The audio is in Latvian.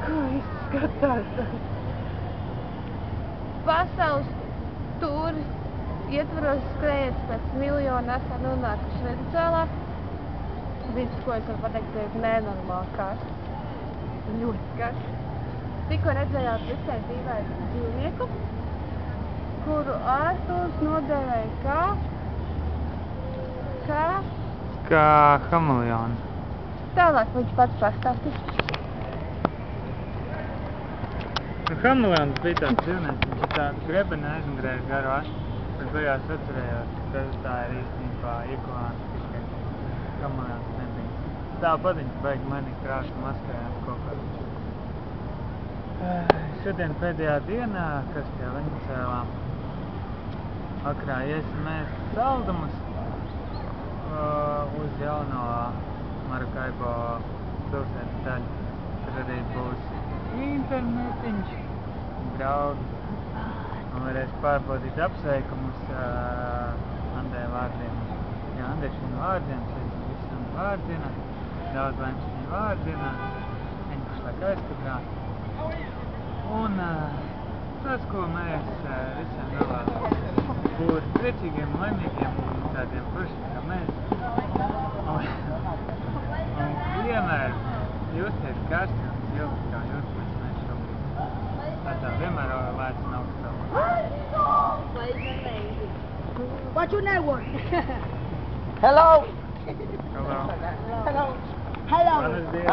Kā izskatās? Pasaules tūris ietvaros skrējiens pēc miljona esam nonākuši Venecuēlā. Viss, ko es varu pateikt, ir nenormāli karsts. Ļoti karsts. Tikko redzējāt visai dīvainu dzīvnieku, kuru Ārturs nodēvēja kā hameleonu. Tālāk viņš pats pastāstīs. Hameleons bija tāds dzīvnieks, viņš ir tāds grebeni aizmugurējis garu astu. Es beigās atcerējos, ka tā ir īstenībā iguāna, tikai hameleons nebija. Tāpat viņš baigi manīgi krāšņu maskējām kaut kā. Šodien pēdējā dienā, kas pie Venecuēlā, vakarā iesim ēst saldumus uz jauno Maracaibo pilsētas daļu. Tur arī būs internetiņš, draugi. Un varēs pārbaudīt apsveikumus Andai vārdienā. Jā, Andešana vārdienā, sveicam visam vārdienā, daudz laimes viņa vārdienā, viņa pašlaik aizkadrā. Un tas, ko mēs visiem novēlam, būt priecīgiem, laimīgiem un tādiem pašiem kā mēs. Un vienmēr justies karsti un silti, kā jūtamies mēs šobrīd. Tā vienmēr lēcina augstāk. What's your network? Hello! Hello. Hello. Buenos días.